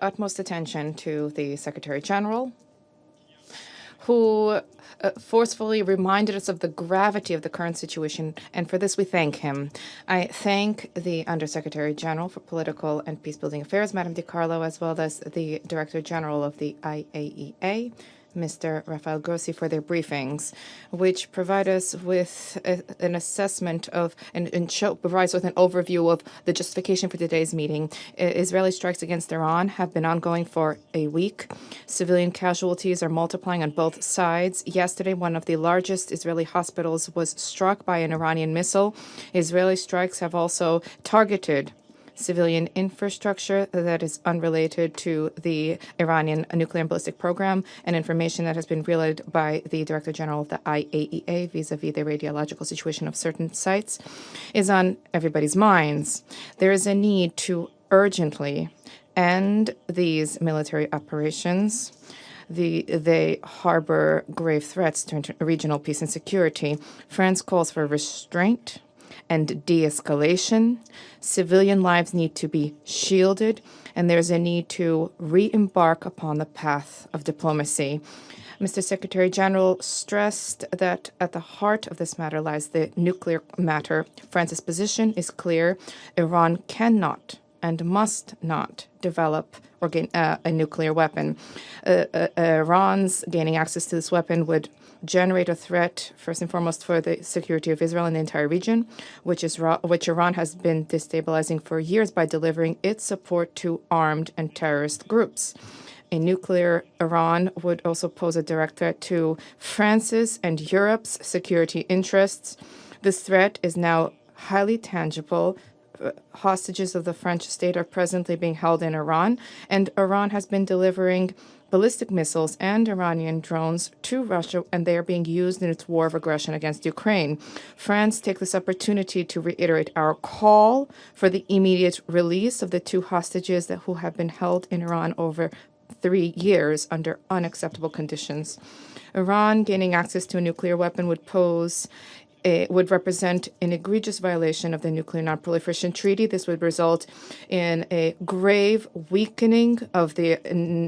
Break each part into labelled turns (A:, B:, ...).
A: utmost attention to the Secretary General, who forcefully reminded us of the gravity of the current situation, and for this we thank him. I thank the Undersecretary General for Political and Peacebuilding Affairs, Madame Di Carlo, as well as the Director General of the IAEA, Mr. Rafael Grossi, for their briefings, which provide us with an assessment of and provides with an overview of the justification for today's meeting. Israeli strikes against Iran have been ongoing for a week. Civilian casualties are multiplying on both sides. Yesterday, one of the largest Israeli hospitals was struck by an Iranian missile. Israeli strikes have also targeted civilian infrastructure that is unrelated to the Iranian nuclear and ballistic program, and information that has been relayed by the Director General of the IAEA vis-a-vis the radiological situation of certain sites is on everybody's minds. There is a need to urgently end these military operations. They harbor grave threats to regional peace and security. France calls for restraint and de-escalation. Civilian lives need to be shielded, and there's a need to re-embark upon the path of diplomacy. Mr. Secretary General stressed that at the heart of this matter lies the nuclear matter. France's position is clear. Iran cannot and must not develop or gain a nuclear weapon. Iran's gaining access to this weapon would generate a threat, first and foremost, for the security of Israel and the entire region, which Iran has been destabilizing for years by delivering its support to armed and terrorist groups. A nuclear Iran would also pose a direct threat to France's and Europe's security interests. This threat is now highly tangible. Hostages of the French state are presently being held in Iran, and Iran has been delivering ballistic missiles and Iranian drones to Russia, and they are being used in its war of aggression against Ukraine. France takes this opportunity to reiterate our call for the immediate release of the two hostages who have been held in Iran over 3 years under unacceptable conditions. Iran gaining access to a nuclear weapon would represent an egregious violation of the Nuclear Non-Proliferation Treaty. This would result in a grave weakening of the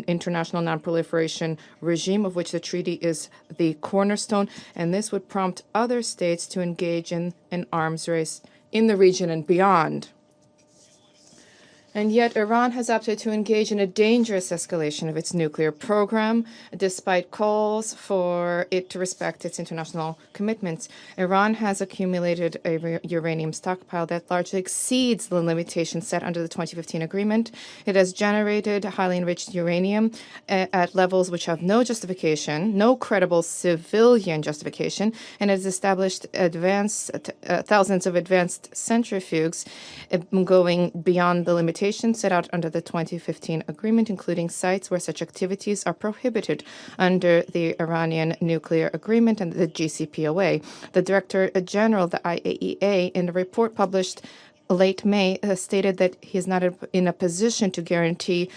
A: international non-proliferation regime, of which the treaty is the cornerstone, and this would prompt other states to engage in an arms race in the region and beyond. And yet Iran has opted to engage in a dangerous escalation of its nuclear program, despite calls for it to respect its international commitments. Iran has accumulated a uranium stockpile that largely exceeds the limitations set under the 2015 agreement. It has generated highly enriched uranium at levels which have no justification, no credible civilian justification, and has established thousands of advanced centrifuges going beyond the limitations set out under the 2015 agreement, including sites where such activities are prohibited under the Iranian nuclear agreement and the JCPOA. The Director General of the IAEA, in a report published late May, stated that he is not in a position to guarantee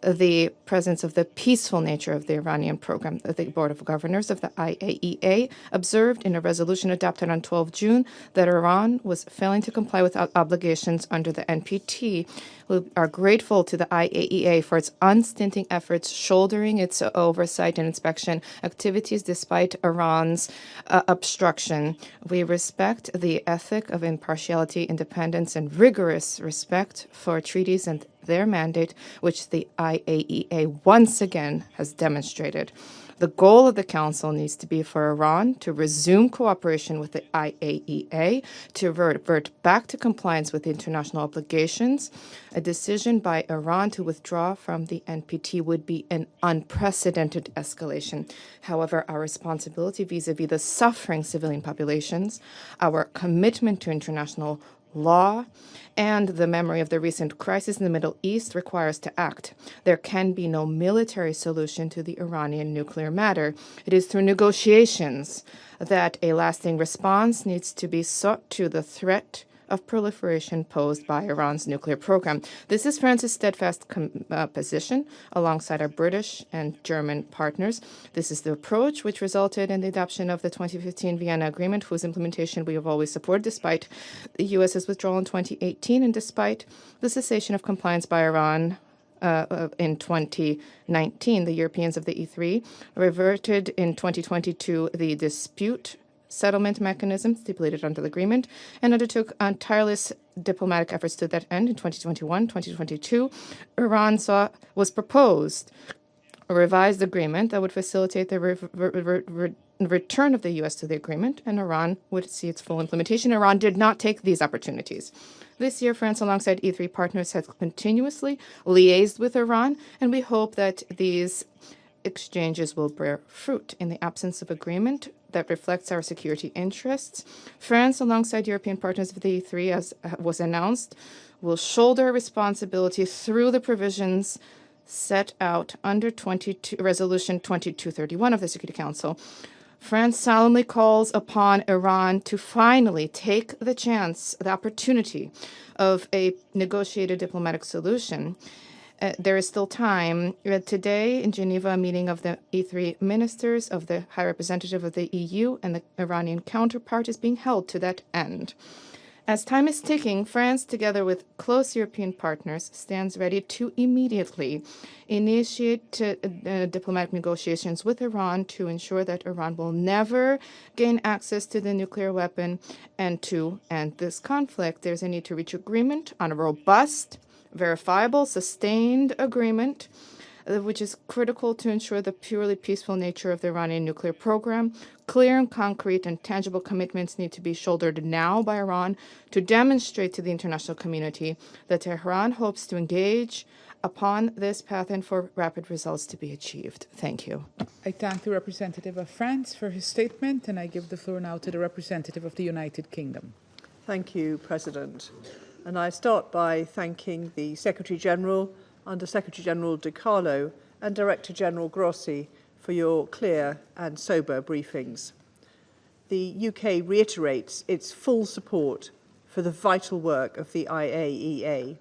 A: the presence of the peaceful nature of the Iranian program. The Board of Governors of the IAEA observed in a resolution adopted on 12 June that Iran was failing to comply with obligations under the NPT. We are grateful to the IAEA for its unstinting efforts shouldering its oversight and inspection activities despite Iran's obstruction. We respect the ethic of impartiality, independence, and rigorous respect for treaties and their mandate, which the IAEA once again has demonstrated. The goal of the Council needs to be for Iran to resume cooperation with the IAEA, to revert back to compliance with international obligations. A decision by Iran to withdraw from the NPT would be an unprecedented escalation. However, our responsibility vis-a-vis the suffering civilian populations, our commitment to international law, and the memory of the recent crisis in the Middle East requires to act. There can be no military solution to the Iranian nuclear matter. It is through negotiations that a lasting response needs to be sought to the threat of proliferation posed by Iran's nuclear program. This is France's steadfast position alongside our British and German partners. This is the approach which resulted in the adoption of the 2015 Vienna Agreement, whose implementation we have always supported despite the U.S.'s withdrawal in 2018 and despite the cessation of compliance by Iran in 2019. The Europeans of the E3 reverted in 2020 to the dispute settlement mechanism stipulated under the agreement and undertook tireless diplomatic efforts to that end. In 2021, 2022, Iran was proposed a revised agreement that would facilitate the return of the U.S. to the agreement, and Iran would see its full implementation. Iran did not take these opportunities. This year, France, alongside E3 partners, has continuously liaised with Iran, and we hope that these exchanges will bear fruit. In the absence of agreement that reflects our security interests, France, alongside European partners of the E3, as was announced, will shoulder responsibility through the provisions set out under Resolution 2231 of the Security Council. France solemnly calls upon Iran to finally take the chance, the opportunity of a negotiated diplomatic solution. There is still time. Today in Geneva, a meeting of the E3 ministers, of the High Representative of the EU and the Iranian counterpart is being held to that end. As time is ticking, France, together with close European partners, stands ready to immediately initiate diplomatic negotiations with Iran to ensure that Iran will never gain access to the nuclear weapon. And to end this conflict, there's a need to reach agreement on a robust, verifiable, sustained agreement, which is critical to ensure the purely peaceful nature of the Iranian nuclear program. Clear and concrete and tangible commitments need to be shouldered now by Iran to demonstrate to the international community that Tehran hopes to engage upon this path and for rapid results to be achieved. Thank you.
B: I thank the representative of France for his statement, and I give the floor now to the representative of the United Kingdom.
C: Thank you, President. And I start by thanking the Secretary-General, Under Secretary-General De Carlo, and Director General Grossi for your clear and sober briefings. The UK reiterates its full support for the vital work of the IAEA.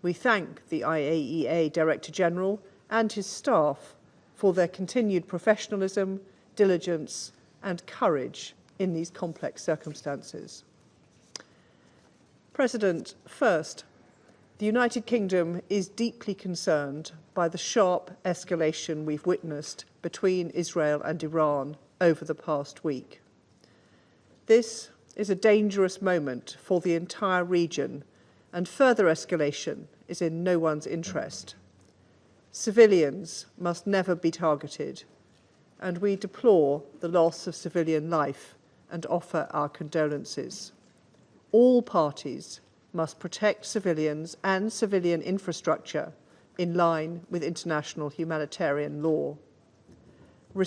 C: We thank the IAEA Director General and his staff for their continued professionalism, diligence, and courage in these complex circumstances. President, first, the United Kingdom is deeply concerned by the sharp escalation we've witnessed between Israel and Iran over the past week. This is a dangerous moment for the entire region, and further escalation is in no one's interest. Civilians must never be targeted, and we deplore the loss of civilian life and offer our condolences. All parties must protect civilians and civilian infrastructure in line with international humanitarian law.